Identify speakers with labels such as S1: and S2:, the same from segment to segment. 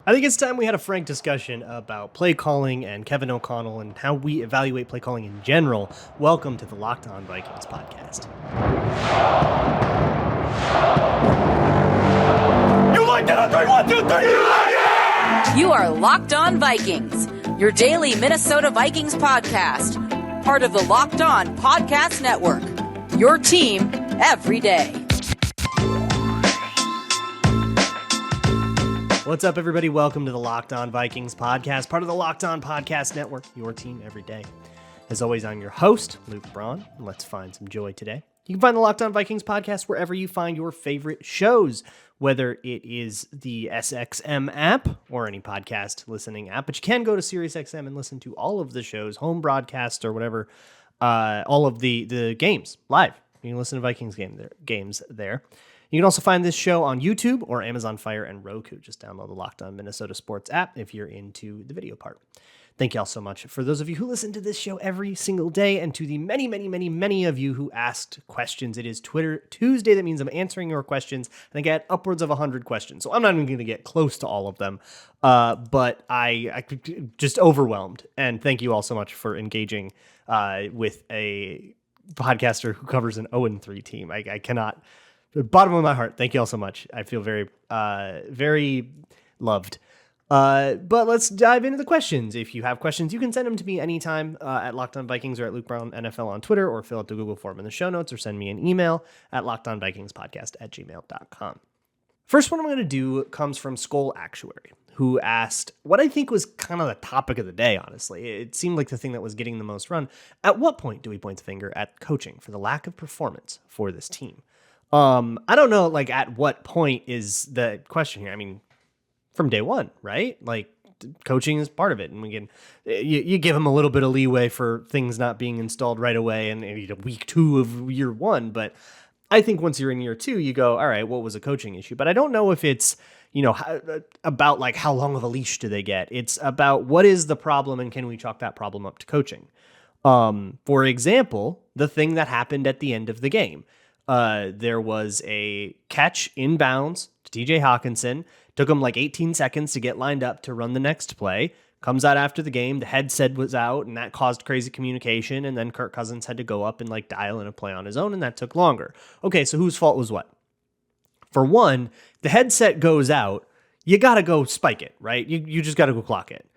S1: I think it's time we had a frank discussion about play calling and Kevin O'Connell and how we evaluate play calling in general. Welcome to the Locked On Vikings podcast.
S2: You like that? 3, 1, 2, 3. You like it?
S3: You are Locked On Vikings, your daily Minnesota Vikings podcast. Part of the Locked On Podcast Network. Your team every day.
S1: What's up, everybody? Welcome to the Locked On Vikings podcast, part of the Locked On Podcast Network, your team every day. As always, I'm your host, Luke Braun. Let's find some joy today. You can find the Locked On Vikings podcast wherever you find your favorite shows, whether it is the SXM app or any podcast listening app. But you can go to SiriusXM and listen to all of the shows, home broadcast or whatever, all of the games live. You can listen to Vikings games there. You can also find this show on YouTube or Amazon Fire and Roku. Just download the Locked On Minnesota Sports app if you're into the video part. Thank you all so much for those of you who listen to this show every single day, and to the many of you who asked questions. It is Twitter Tuesday. That means I'm answering your questions. I think I had upwards of 100 questions, so I'm not even going to get close to all of them. But I just overwhelmed, and thank you all so much for engaging with a podcaster who covers an 0-3 team. I cannot. The bottom of my heart, thank you all so much. I feel very, very loved. But let's dive into the questions. If you have questions, you can send them to me anytime at Locked On Vikings or at Luke Brown NFL on Twitter, or fill out the Google form in the show notes, or send me an email at lockedonvikingspodcast@gmail.com. First one I'm going to do comes from Skull Actuary, who asked what I think was kind of the topic of the day, honestly. It seemed like the thing that was getting the most run. At what point do we point the finger at coaching for the lack of performance for this team? I don't know, like, at what point is the question here? I mean, from day one, right? Like, coaching is part of it, and we can, you give them a little bit of leeway for things not being installed right away and maybe week 2 of year 1. But I think once you're in year 2, you go, all right, what was a coaching issue? But I don't know if it's, about like how long of a leash do they get? It's about what is the problem and can we chalk that problem up to coaching? For example, the thing that happened at the end of the game. There was a catch inbounds to TJ Hawkinson. Took him like 18 seconds to get lined up to run the next play. Comes out after the game. The headset was out, and that caused crazy communication. And then Kirk Cousins had to go up and like dial in a play on his own, and that took longer. Okay, so whose fault was what? For one, the headset goes out. You got to go spike it, right? You just got to go clock it.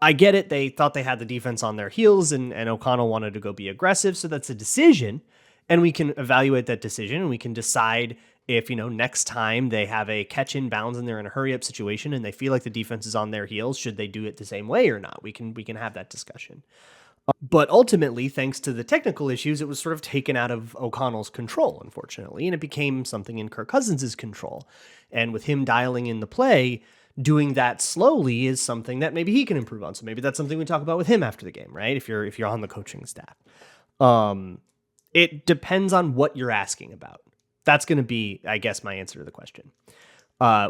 S1: I get it. They thought they had the defense on their heels, and O'Connell wanted to go be aggressive. So that's a decision. And we can evaluate that decision, and we can decide if, next time they have a catch in bounds and they're in a hurry up situation and they feel like the defense is on their heels, should they do it the same way or not? We can have that discussion. But ultimately, thanks to the technical issues, it was sort of taken out of O'Connell's control, unfortunately, and it became something in Kirk Cousins' control. And with him dialing in the play, doing that slowly is something that maybe he can improve on. So maybe that's something we talk about with him after the game, right? If you're on the coaching staff. It depends on what you're asking about. That's going to be, I guess, my answer to the question.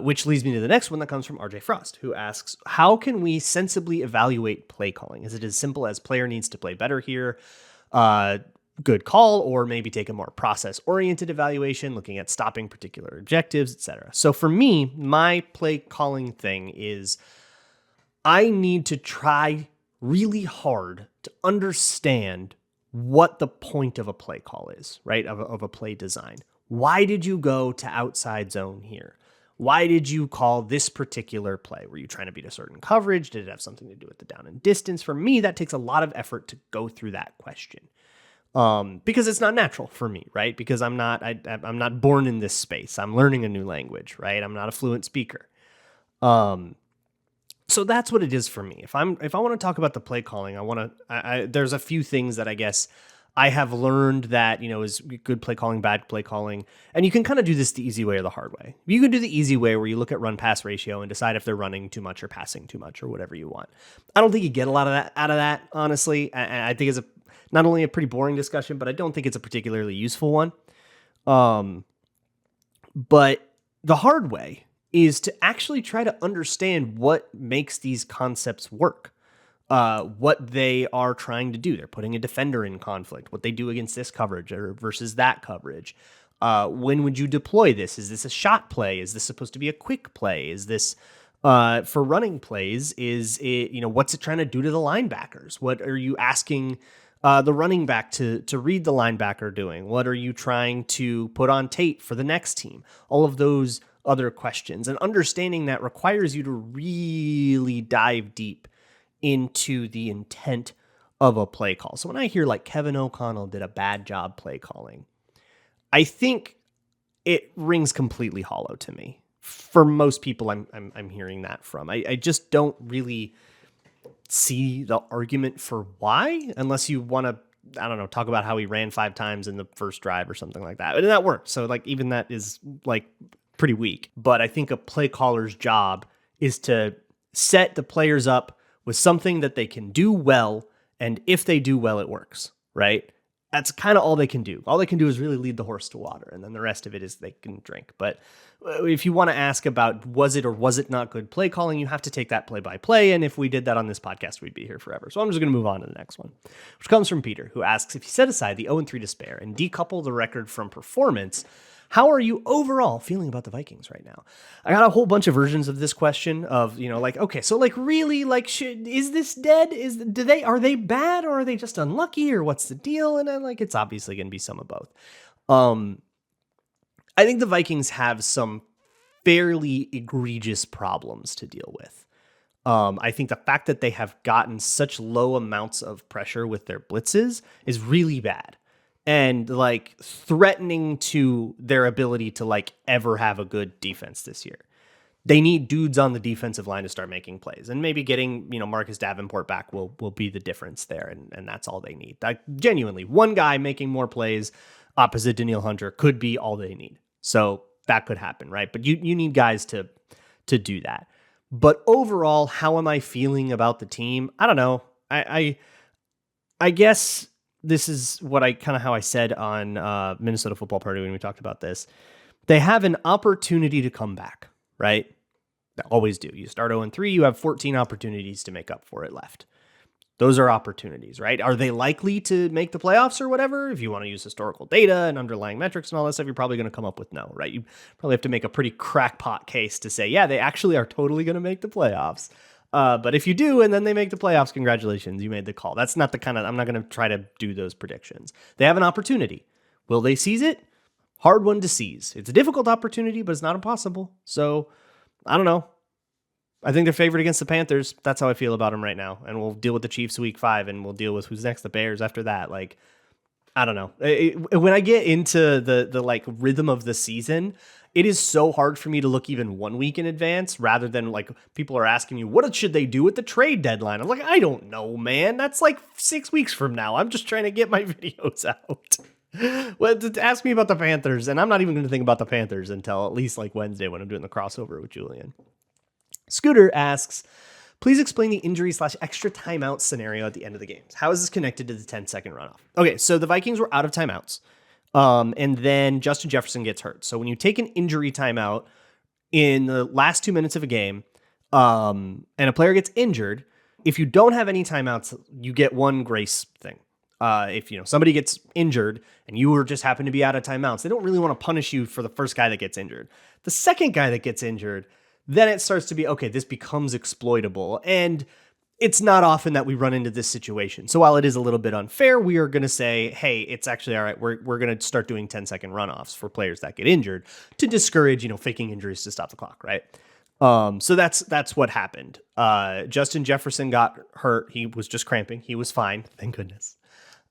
S1: Which leads me to the next one that comes from RJ Frost, who asks, how can we sensibly evaluate play calling? Is it as simple as player needs to play better here? Good call, or maybe take a more process-oriented evaluation, looking at stopping particular objectives, etc. So for me, my play calling thing is I need to try really hard to understand what the point of a play call is, right? Of a play design. Why did you go to outside zone here? Why did you call this particular play? Were you trying to beat a certain coverage? Did it have something to do with the down and distance? For me, that takes a lot of effort to go through that question. Because it's not natural for me, right? Because I'm not born in this space. I'm learning a new language, right? I'm not a fluent speaker. So that's what it is for me. If I want to talk about the play calling, there's a few things that I guess I have learned that, is good play calling, bad play calling. And you can kind of do this the easy way or the hard way. You can do the easy way where you look at run pass ratio and decide if they're running too much or passing too much or whatever you want. I don't think you get a lot of that out of that, honestly. I think it's not only a pretty boring discussion, but I don't think it's a particularly useful one. But the hard way is to actually try to understand what makes these concepts work, what they are trying to do. They're putting a defender in conflict, what they do against this coverage or versus that coverage. When would you deploy this? Is this a shot play? Is this supposed to be a quick play? Is this for running plays is it, what's it trying to do to the linebackers? What are you asking the running back to read the linebacker doing? What are you trying to put on tape for the next team? All of those other questions, and understanding that requires you to really dive deep into the intent of a play call. So when I hear like Kevin O'Connell did a bad job play calling, I think it rings completely hollow to me. For most people I'm hearing that from. I just don't really see the argument for why, unless you want to, I don't know, talk about how he ran 5 times in the first drive or something like that. And that worked. So like even that is like pretty weak. But I think a play caller's job is to set the players up with something that they can do well. And if they do well, it works, right? That's kind of all they can do. All they can do is really lead the horse to water. And then the rest of it is they can drink. But if you want to ask about was it or was it not good play calling, you have to take that play by play. And if we did that on this podcast, we'd be here forever. So I'm just going to move on to the next one, which comes from Peter, who asks, if you set aside the 0-3 despair and decouple the record from performance, how are you overall feeling about the Vikings right now? I got a whole bunch of versions of this question of, like, okay, so like really, like, is this dead? Are they bad, or are they just unlucky, or what's the deal? And then like, it's obviously going to be some of both. I think the Vikings have some fairly egregious problems to deal with. I think the fact that they have gotten such low amounts of pressure with their blitzes is really bad. And like threatening to their ability to like ever have a good defense this year. They need dudes on the defensive line to start making plays, and maybe getting, Marcus Davenport back will be the difference there. And that's all they need. Like, genuinely, one guy making more plays opposite Danielle Hunter could be all they need. So that could happen, right? But you need guys to do that. But overall, how am I feeling about the team? I don't know. I guess this is what how I said on Minnesota Football Party when we talked about this. They have an opportunity to come back, right? They always do. You start 0-3, you have 14 opportunities to make up for it left. Those are opportunities, right? Are they likely to make the playoffs or whatever? If you want to use historical data and underlying metrics and all that stuff, you're probably going to come up with no, right? You probably have to make a pretty crackpot case to say, yeah, they actually are totally going to make the playoffs. But if you do, and then they make the playoffs, congratulations, you made the call. That's not the kind of, I'm not going to try to do those predictions. They have an opportunity. Will they seize it? Hard one to seize. It's a difficult opportunity, but it's not impossible. So I don't know. I think they're favored against the Panthers. That's how I feel about them right now. And we'll deal with the Chiefs week 5, and we'll deal with who's next, the Bears after that. Like, I don't know. When I get into the like rhythm of the season, it is so hard for me to look even 1 week in advance, rather than like people are asking you, what should they do with the trade deadline? I'm like, I don't know, man. That's like 6 weeks from now. I'm just trying to get my videos out. Well, ask me about the Panthers, and I'm not even going to think about the Panthers until at least like Wednesday when I'm doing the crossover with Julian. Scooter asks, please explain the injury/extra timeout scenario at the end of the games. How is this connected to the 10-second runoff? Okay, so the Vikings were out of timeouts, and then Justin Jefferson gets hurt. So when you take an injury timeout in the last 2 minutes of a game, and a player gets injured, if you don't have any timeouts, you get one grace thing. If somebody gets injured and you were just happen to be out of timeouts, they don't really want to punish you for the first guy that gets injured. The second guy that gets injured, then it starts to be, okay, this becomes exploitable. And it's not often that we run into this situation. So while it is a little bit unfair, we are going to say, hey, it's actually all right. We're going to start doing 10-second runoffs for players that get injured to discourage, faking injuries to stop the clock, right? So that's what happened. Justin Jefferson got hurt. He was just cramping. He was fine. Thank goodness.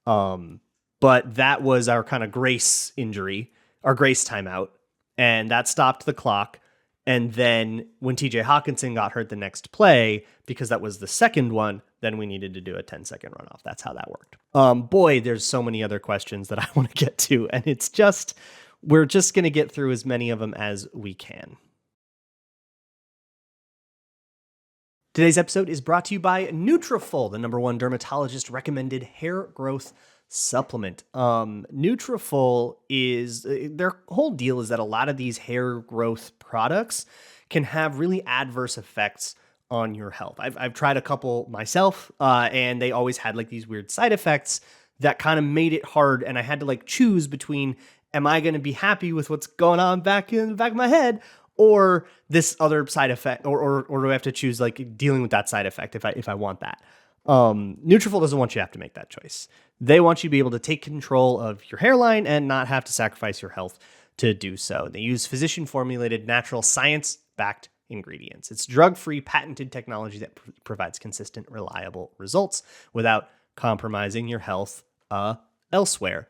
S1: But that was our kind of grace injury, our grace timeout, and that stopped the clock. And then when TJ Hawkinson got hurt the next play, because that was the second one, then we needed to do a 10-second runoff. That's how that worked. Boy, there's so many other questions that I want to get to, and we're just going to get through as many of them as we can. Today's episode is brought to you by Nutrafol, the #1 dermatologist recommended hair growth supplement. Nutrafol is, their whole deal is that a lot of these hair growth products can have really adverse effects on your health. I've tried a couple myself, and they always had like these weird side effects that kind of made it hard. And I had to like choose between, am I going to be happy with what's going on back in the back of my head, or this other side effect, or do I have to choose like dealing with that side effect if I want that? Nutrafol doesn't want you to have to make that choice. They want you to be able to take control of your hairline and not have to sacrifice your health to do so. They use physician-formulated, natural, science-backed ingredients. It's drug-free, patented technology that provides consistent, reliable results without compromising your health elsewhere.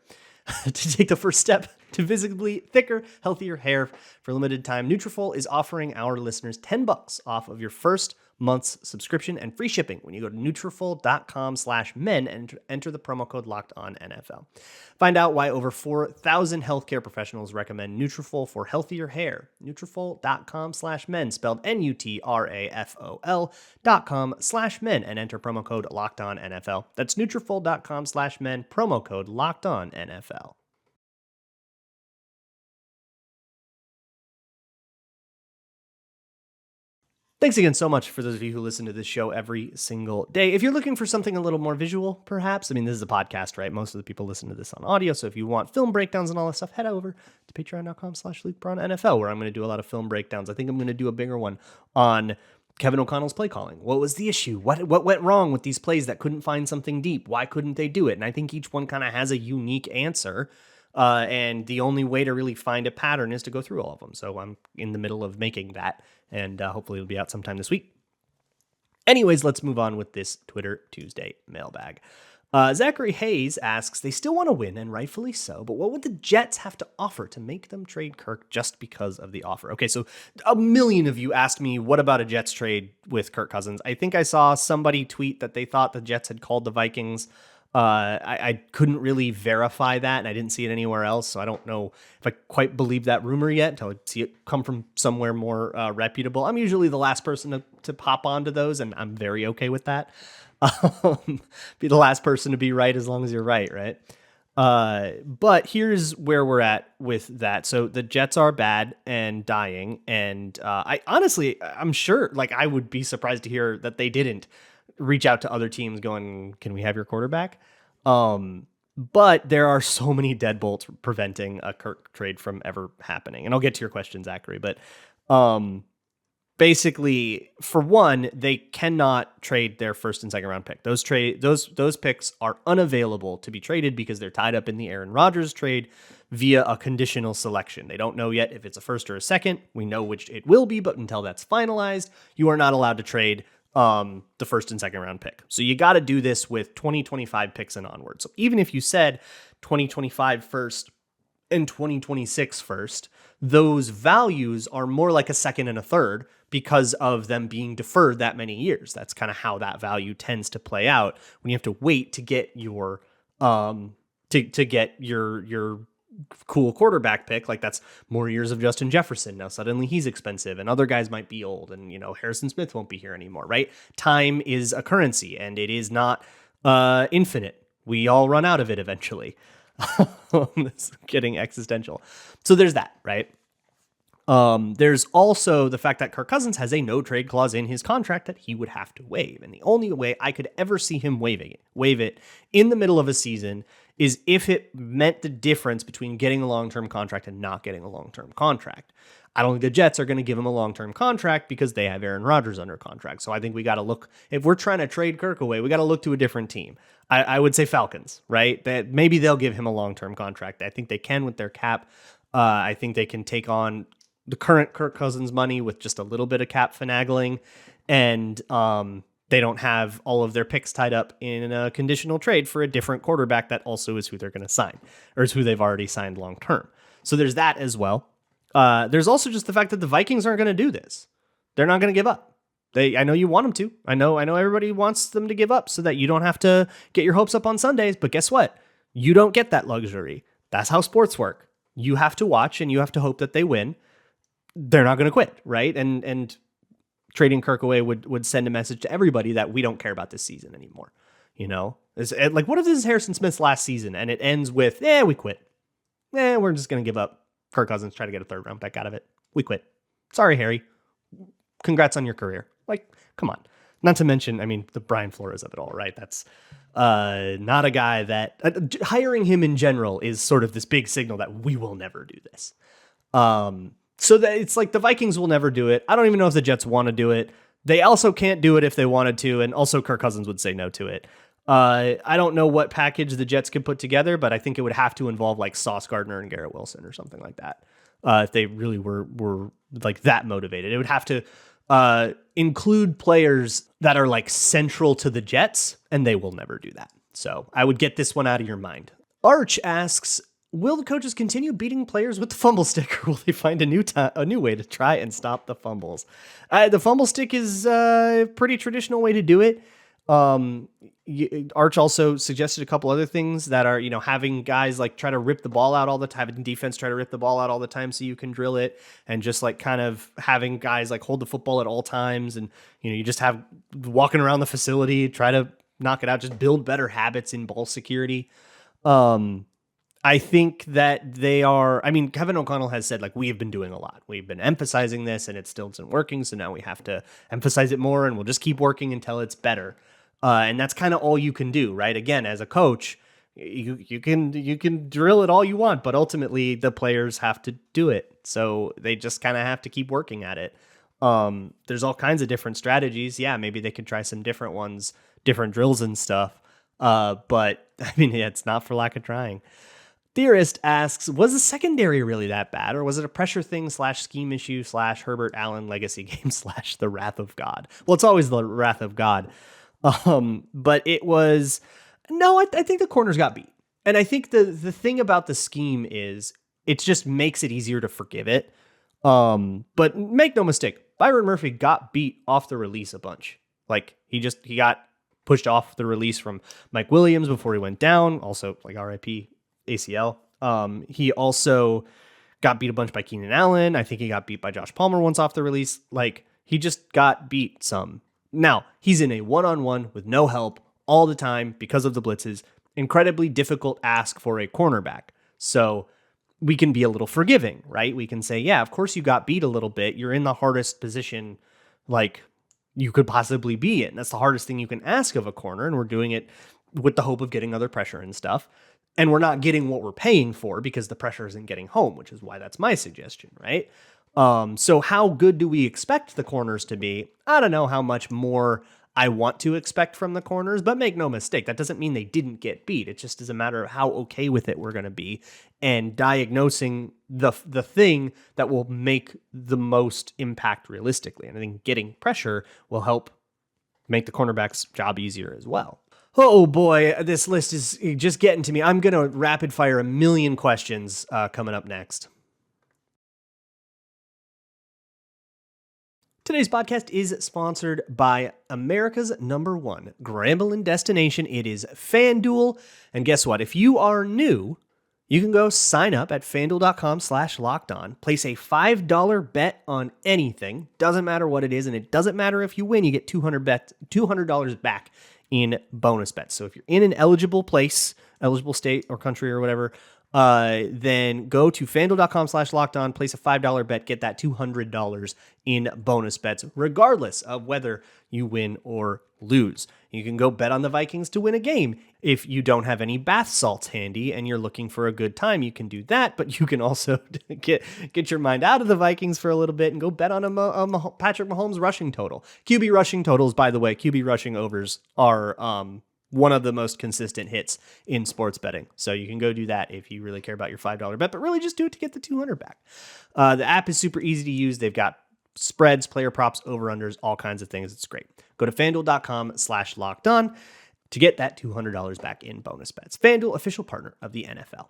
S1: To take the first step to visibly thicker, healthier hair for a limited time, Nutrafol is offering our listeners $10 off of your first month's subscription and free shipping when you go to Nutrafol.com/men and enter the promo code LOCKEDONNFL. Find out why over 4,000 healthcare professionals recommend Nutrafol for healthier hair. Nutrafol.com/men, spelled Nutrafol.com/men, and enter promo code LOCKEDONNFL. That's Nutrafol.com/men, promo code LOCKEDONNFL. Thanks again so much for those of you who listen to this show every single day. If you're looking for something a little more visual, perhaps, I mean, this is a podcast, right? Most of the people listen to this on audio. So if you want film breakdowns and all that stuff, head over to patreon.com/LukeBraunNFL, where I'm going to do a lot of film breakdowns. I think I'm going to do a bigger one on Kevin O'Connell's play calling. What was the issue? What went wrong with these plays that couldn't find something deep? Why couldn't they do it? And I think each one kind of has a unique answer. And the only way to really find a pattern is to go through all of them. So I'm in the middle of making that, and hopefully it'll be out sometime this week. Anyways, let's move on with this Twitter Tuesday mailbag. Zachary Hayes asks, they still want to win, and rightfully so, but what would the Jets have to offer to make them trade Kirk just because of the offer? Okay, so a million of you asked me, what about a Jets trade with Kirk Cousins? I think I saw somebody tweet that they thought the Jets had called the Vikings. I couldn't really verify that, and I didn't see it anywhere else, so I don't know if I quite believe that rumor yet until I see it come from somewhere more reputable. I'm usually the last person to pop onto those, and I'm very okay with that. Be the last person to be right as long as you're right, right? But here's where we're at with that. So the Jets are bad and dying, and I'm sure, like, I would be surprised to hear that they didn't reach out to other teams going, can we have your quarterback? But there are so many deadbolts preventing a Kirk trade from ever happening. And I'll get to your question, Zachary. But basically, for one, they cannot trade their first and second round pick. Those picks are unavailable to be traded because they're tied up in the Aaron Rodgers trade via a conditional selection. They don't know yet if it's a first or a second. We know which it will be, but until that's finalized, you are not allowed to trade the first and second round pick. So you got to do this with 2025 picks and onward. So even if you said 2025 first and 2026 first, those values are more like a second and a third because of them being deferred that many years. That's kind of how that value tends to play out when you have to wait to get your to get your cool quarterback pick. Like, that's more years of Justin Jefferson. Now suddenly he's expensive and other guys might be old, and Harrison Smith won't be here anymore, right? Time is a currency and it is not infinite. We all run out of it eventually. It's getting existential. So there's that, right? There's also the fact that Kirk Cousins has a no trade clause in his contract that he would have to waive. And the only way I could ever see him waive it in the middle of a season is if it meant the difference between getting a long-term contract and not getting a long-term contract. I don't think the Jets are going to give him a long-term contract because they have Aaron Rodgers under contract. So I think we got to look, if we're trying to trade Kirk away, we got to look to a different team. I would say Falcons, right? That maybe they'll give him a long-term contract. I think they can with their cap. I think they can take on the current Kirk Cousins money with just a little bit of cap finagling, and they don't have all of their picks tied up in a conditional trade for a different quarterback that also is who they're going to sign, or is who they've already signed long term. So there's that as well. There's also just the fact that the Vikings aren't going to do this. They're not going to give up. I know you want them to. I know everybody wants them to give up so that you don't have to get your hopes up on Sundays. But guess what? You don't get that luxury. That's how sports work. You have to watch and you have to hope that they win. They're not going to quit, right? And trading Kirk away would send a message to everybody that we don't care about this season anymore. It's like, what if this is Harrison Smith's last season and it ends with, we quit. We're just going to give up. Kirk Cousins, try to get a third round pick out of it. We quit. Sorry, Harry. Congrats on your career. Like, come on. Not to mention, I mean, the Brian Flores of it all, right? That's not a guy that hiring him in general is sort of this big signal that we will never do this. So that it's like the Vikings will never do it. I don't even know if the Jets want to do it. They also can't do it if they wanted to, and also Kirk Cousins would say no to it. I don't know what package the Jets could put together, but I think it would have to involve like Sauce Gardner and Garrett Wilson or something like that. If they really were like that motivated, it would have to include players that are like central to the Jets, and they will never do that. So I would get this one out of your mind. Arch asks, will the coaches continue beating players with the fumble stick, or will they find a new way to try and stop the fumbles? The fumble stick is a pretty traditional way to do it. Arch also suggested a couple other things that are, having guys like try to rip the ball out all the time, having defense try to rip the ball out all the time so you can drill it, and just like kind of having guys like hold the football at all times. And, you just have walking around the facility, try to knock it out, just build better habits in ball security. I think that Kevin O'Connell has said, like, we have been doing a lot. We've been emphasizing this and it still isn't working. So now we have to emphasize it more, and we'll just keep working until it's better. And that's kind of all you can do, right? Again, as a coach, you can drill it all you want, but ultimately the players have to do it. So they just kind of have to keep working at it. There's all kinds of different strategies. Yeah, maybe they could try some different ones, different drills and stuff. But it's not for lack of trying. Theorist asks, was the secondary really that bad, or was it a pressure thing / scheme issue / Herbert Allen legacy game / the wrath of God? Well, it's always the wrath of God. But it was, no, I think the corners got beat. And I think the thing about the scheme is it just makes it easier to forgive it. But make no mistake, Byron Murphy got beat off the release a bunch. Like he got pushed off the release from Mike Williams before he went down. Also, like RIP ACL. He also got beat a bunch by Keenan Allen. I think he got beat by Josh Palmer once off the release. Like he just got beat some. Now he's in a one-on-one with no help all the time because of the blitzes. Incredibly difficult ask for a cornerback. So we can be a little forgiving, right? We can say, yeah, of course you got beat a little bit. You're in the hardest position like you could possibly be in. That's the hardest thing you can ask of a corner. And we're doing it with the hope of getting other pressure and stuff. And we're not getting what we're paying for because the pressure isn't getting home, which is why that's my suggestion, right? So how good do we expect the corners to be? I don't know how much more I want to expect from the corners, but make no mistake, that doesn't mean they didn't get beat. It just is a matter of how okay with it we're going to be and diagnosing the thing that will make the most impact realistically. And I think getting pressure will help make the cornerback's job easier as well. Oh boy, this list is just getting to me. I'm going to rapid fire a million questions coming up next. Today's podcast is sponsored by America's #1 gambling destination. It is FanDuel. And guess what? If you are new, you can go sign up at FanDuel.com/lockedon. Place a $5 bet on anything. Doesn't matter what it is, and it doesn't matter if you win. You get $200 back in bonus bets. So if you're in an eligible state or country or whatever, then go to FanDuel.com/lockedon, place a $5 bet, get that $200 in bonus bets, regardless of whether you win or lose. You can go bet on the Vikings to win a game. If you don't have any bath salts handy and you're looking for a good time, you can do that, but you can also get your mind out of the Vikings for a little bit and go bet on a Patrick Mahomes rushing total. QB rushing totals, by the way, QB rushing overs are one of the most consistent hits in sports betting. So you can go do that if you really care about your $5 bet, but really just do it to get the $200 back. The app is super easy to use. They've got spreads, player props, over-unders, all kinds of things. It's great. Go to FanDuel.com/lockedon to get that $200 back in bonus bets. FanDuel, official partner of the NFL.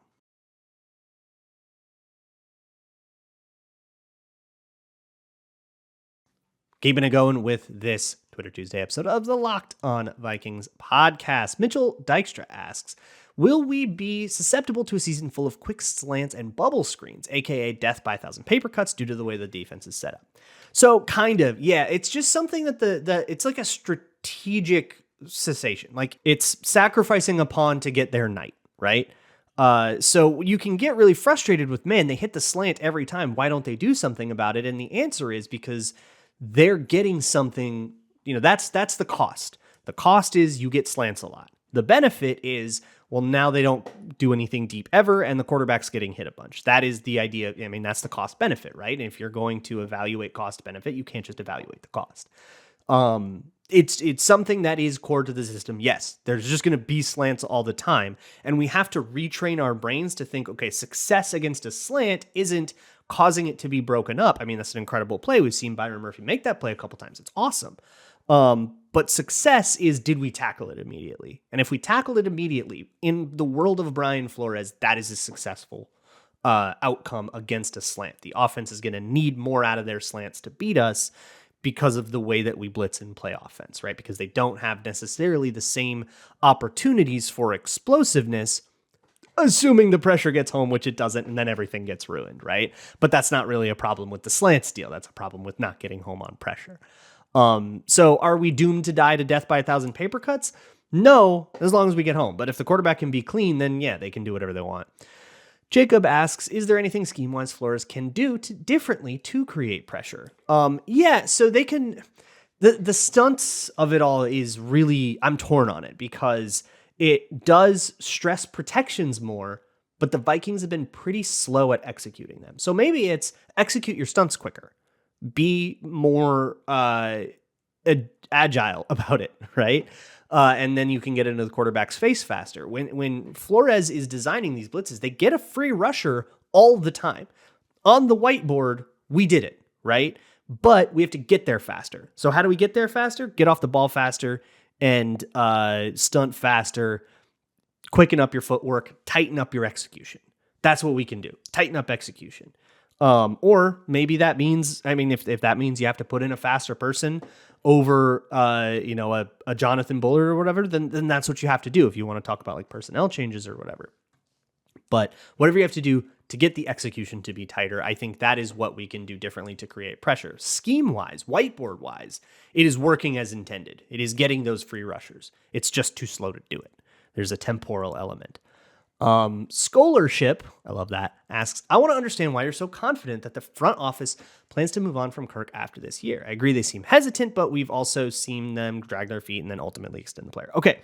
S1: Keeping it going with this Twitter Tuesday episode of the Locked On Vikings podcast. Mitchell Dykstra asks, will we be susceptible to a season full of quick slants and bubble screens, aka death by 1,000 paper cuts due to the way the defense is set up? So kind of, yeah, it's just something that it's like a strategic cessation. Like it's sacrificing a pawn to get their knight, right? So you can get really frustrated with, man, they hit the slant every time. Why don't they do something about it? And the answer is because they're getting something, that's the cost. The cost is you get slants a lot. The benefit is, well, now they don't do anything deep ever, and the quarterback's getting hit a bunch. That is the idea. I mean, that's the cost benefit, right? And if you're going to evaluate cost benefit, you can't just evaluate the cost. It's something that is core to the system. Yes, there's just going to be slants all the time, and we have to retrain our brains to think, okay, success against a slant isn't causing it to be broken up. I mean, that's an incredible play. We've seen Byron Murphy make that play a couple times. It's awesome. But success is, did we tackle it immediately? And if we tackle it immediately, in the world of Brian Flores, that is a successful outcome against a slant. The offense is going to need more out of their slants to beat us because of the way that we blitz and play offense, right? Because they don't have necessarily the same opportunities for explosiveness, assuming the pressure gets home, which it doesn't, and then everything gets ruined, right? But that's not really a problem with the slants deal. That's a problem with not getting home on pressure. So are we doomed to die to death by 1,000 paper cuts? No, as long as we get home. But if the quarterback can be clean, then yeah, they can do whatever they want. Jacob asks, is there anything scheme-wise Flores can do differently to create pressure? Yeah, so they can... The stunts of it all is really... I'm torn on it because it does stress protections more, but the Vikings have been pretty slow at executing them. So maybe it's execute your stunts quicker. Be more agile about it, right? And then you can get into the quarterback's face faster. When Flores is designing these blitzes, they get a free rusher all the time. On the whiteboard, we did it, right? But we have to get there faster. So how do we get there faster? Get off the ball faster and stunt faster, quicken up your footwork, tighten up your execution. That's what we can do. Tighten up execution. Or maybe that means, I mean, if that means you have to put in a faster person over, a Jonathan Bullard or whatever, then that's what you have to do if you want to talk about like personnel changes or whatever. But whatever you have to do to get the execution to be tighter, I think that is what we can do differently to create pressure. Scheme-wise, whiteboard-wise, it is working as intended. It is getting those free rushers. It's just too slow to do it. There's a temporal element. Scholarship, I love that, asks, I want to understand why you're so confident that the front office plans to move on from Kirk after this year. I agree they seem hesitant, but we've also seen them drag their feet and then ultimately extend the player. Okay.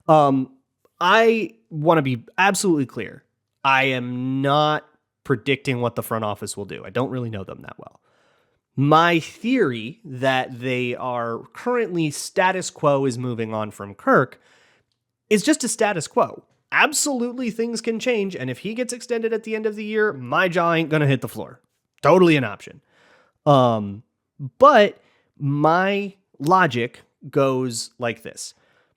S1: I want to be absolutely clear. I am not predicting what the front office will do. I don't really know them that well. My theory that they are currently status quo is moving on from Kirk is just a status quo. Absolutely, things can change, and if he gets extended at the end of the year, my jaw ain't gonna hit the floor. Totally an option. But my logic goes like this.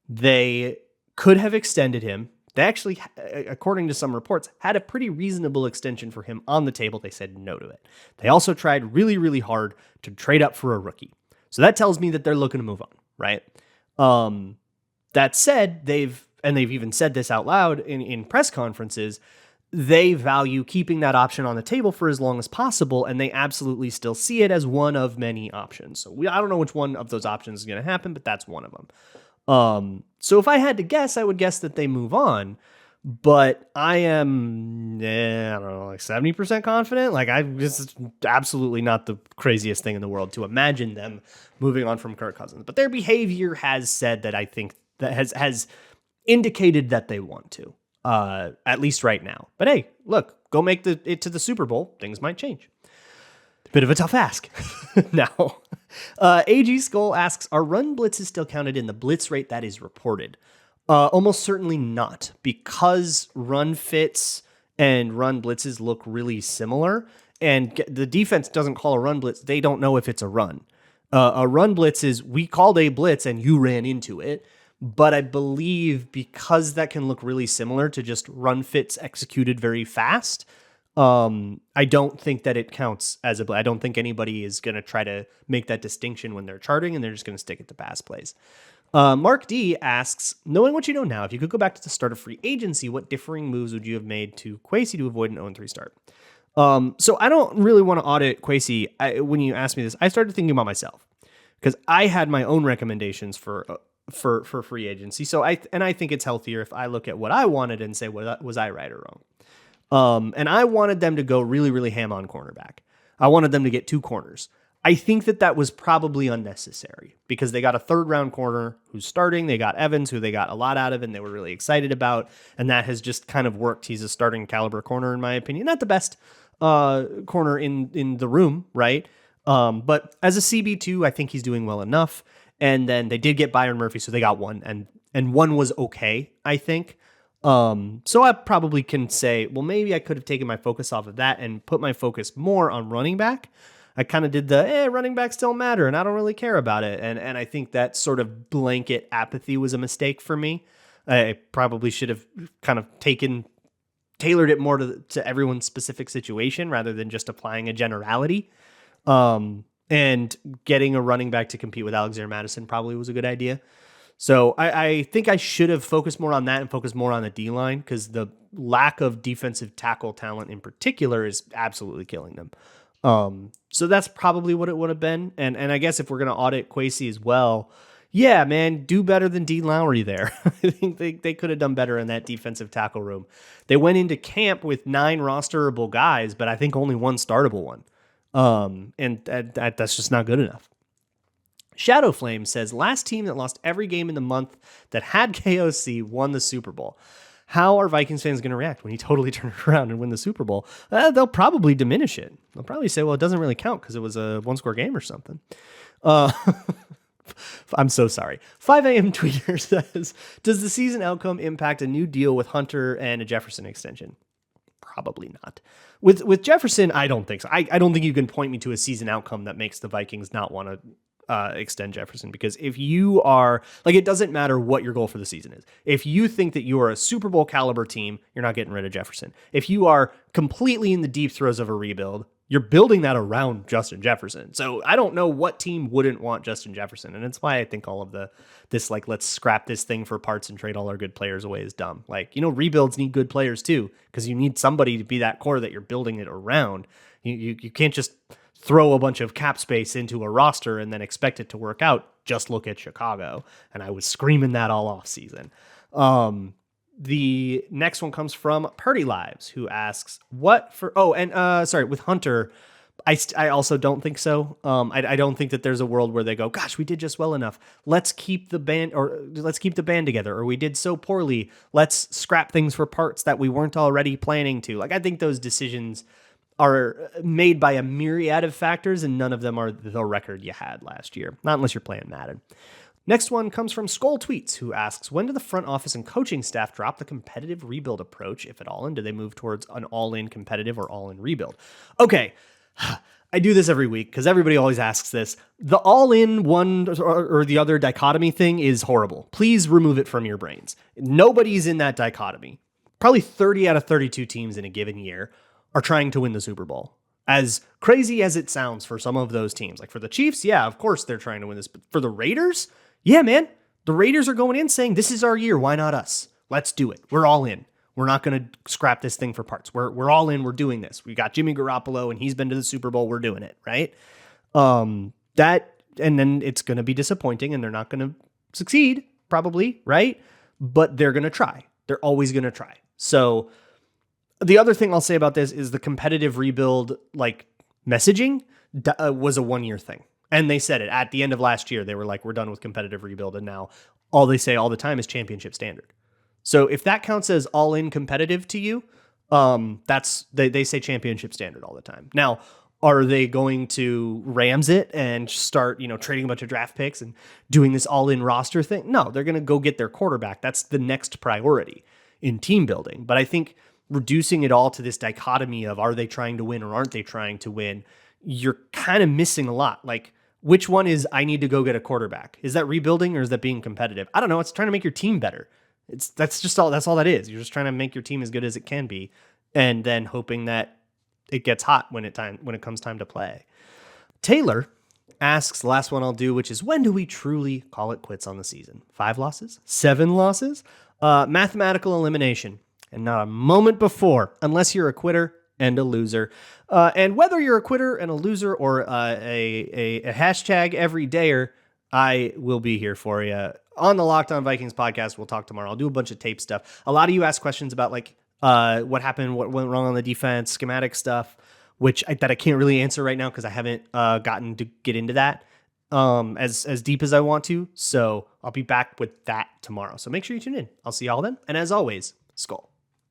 S1: They could have extended him. They actually, according to some reports, had a pretty reasonable extension for him on the table. They said no to it. They also tried really, really hard to trade up for a rookie. So that tells me that they're looking to move on, right? That said, they've even said this out loud in press conferences, they value keeping that option on the table for as long as possible, and they absolutely still see it as one of many options. So I don't know which one of those options is going to happen, but that's one of them. So if I had to guess, I would guess that they move on, but I am, I don't know, like 70% confident. Like this is absolutely not the craziest thing in the world to imagine them moving on from Kirk Cousins, but their behavior has said that I think that has indicated that they want to, at least right now. But hey, look, go make it to the Super Bowl. Things might change. Bit of a tough ask. Now, AG Skull asks, are run blitzes still counted in the blitz rate that is reported? Almost certainly not, because run fits and run blitzes look really similar, and the defense doesn't call a run blitz. They don't know if it's a run. A run blitz is, we called a blitz and you ran into it. But I believe because that can look really similar to just run fits executed very fast, I don't think that it counts as I don't think anybody is going to try to make that distinction when they're charting, and they're just going to stick it to pass plays. Mark D asks, knowing what you know now, if you could go back to the start of free agency, what differing moves would you have made to Kwesi to avoid an 0-3 start? So I don't really want to audit Kwesi. When you asked me this, I started thinking about myself because I had my own recommendations for free agency. So I think it's healthier if I look at what I wanted and say, was I right or wrong? And I wanted them to go really, really ham on cornerback. I wanted them to get 2 corners. I think that was probably unnecessary because they got a third round corner who's starting. They got Evans, who they got a lot out of and they were really excited about. And that has just kind of worked. He's a starting caliber corner, in my opinion. Not the best corner in the room, right? But as a CB2, I think he's doing well enough. And then they did get Byron Murphy, so they got one. And one was okay, I think. So I probably can say, well, maybe I could have taken my focus off of that and put my focus more on running back. I kind of did the, running backs don't matter, and I don't really care about it. And I think that sort of blanket apathy was a mistake for me. I probably should have kind of tailored it more to everyone's specific situation rather than just applying a generality. And getting a running back to compete with Alexander Madison probably was a good idea. So I think I should have focused more on that and focused more on the D-line because the lack of defensive tackle talent in particular is absolutely killing them. So that's probably what it would have been. And I guess if we're going to audit Kwesi as well, yeah, man, do better than Dean Lowry there. I think they could have done better in that defensive tackle room. They went into camp with 9 rosterable guys, but I think only 1 startable one. And that's just not good enough. Shadow Flame says, last team that lost every game in the month that had KOC won the Super Bowl. How are Vikings fans going to react when he totally turned it around and win the Super Bowl? They'll probably diminish it. They'll probably say, well, it doesn't really count because it was a 1-score game or something. I'm so sorry. 5 a.m. tweeter says, does the season outcome impact a new deal with Hunter and a Jefferson extension? Probably not. With Jefferson, I don't think so. I don't think you can point me to a season outcome that makes the Vikings not want to extend Jefferson, because if you are like, it doesn't matter what your goal for the season is. If you think that you are a Super Bowl caliber team, you're not getting rid of Jefferson. If you are completely in the deep throes of a rebuild, you're building that around Justin Jefferson. So I don't know what team wouldn't want Justin Jefferson. And it's why I think all of this, like, let's scrap this thing for parts and trade all our good players away is dumb. Like, rebuilds need good players too, because you need somebody to be that core that you're building it around. You can't just throw a bunch of cap space into a roster and then expect it to work out. Just look at Chicago. And I was screaming that all off season. The next one comes from Purdy Lives, who asks, with Hunter, I also don't think so. I don't think that there's a world where they go, gosh, we did just well enough. Let's keep the band together. Or we did so poorly. Let's scrap things for parts that we weren't already planning to. Like, I think those decisions are made by a myriad of factors, and none of them are the record you had last year. Not unless you're playing Madden. Next one comes from Skull Tweets, who asks, when do the front office and coaching staff drop the competitive rebuild approach, if at all, and do they move towards an all-in competitive or all-in rebuild? Okay, I do this every week because everybody always asks this. The all-in one or the other dichotomy thing is horrible. Please remove it from your brains. Nobody's in that dichotomy. Probably 30 out of 32 teams in a given year are trying to win the Super Bowl. As crazy as it sounds for some of those teams, like for the Chiefs, yeah, of course they're trying to win this. But for the Raiders, yeah, man, the Raiders are going in saying, this is our year. Why not us? Let's do it. We're all in. We're not going to scrap this thing for parts. We're all in. We're doing this. We got Jimmy Garoppolo and he's been to the Super Bowl. We're doing it, right? And then it's going to be disappointing and they're not going to succeed, probably, right? But they're going to try. They're always going to try. So the other thing I'll say about this is the competitive rebuild, like, messaging was a 1-year thing. And they said it at the end of last year. They were like, we're done with competitive rebuild. And now all they say all the time is championship standard. So if that counts as all in competitive to you, they say championship standard all the time. Now, are they going to Rams it and start, trading a bunch of draft picks and doing this all in roster thing? No, they're going to go get their quarterback. That's the next priority in team building. But I think reducing it all to this dichotomy of, are they trying to win or aren't they trying to win? You're kind of missing a lot. Like, which one is, I need to go get a quarterback? Is that rebuilding or is that being competitive? I don't know. It's trying to make your team better. That's all that is. You're just trying to make your team as good as it can be, and then hoping that it gets hot when it comes time to play. Taylor asks, the last one I'll do, which is, when do we truly call it quits on the season? 5 losses? 7 losses? Mathematical elimination. And not a moment before, unless you're a quitter and a loser. And whether you're a quitter and a loser or a hashtag everydayer, I will be here for you. On the Locked On Vikings podcast, we'll talk tomorrow. I'll do a bunch of tape stuff. A lot of you ask questions about, like, what happened, what went wrong on the defense, schematic stuff. that I can't really answer right now because I haven't gotten to get into that as deep as I want to. So I'll be back with that tomorrow. So make sure you tune in. I'll see y'all then. And as always, Skull.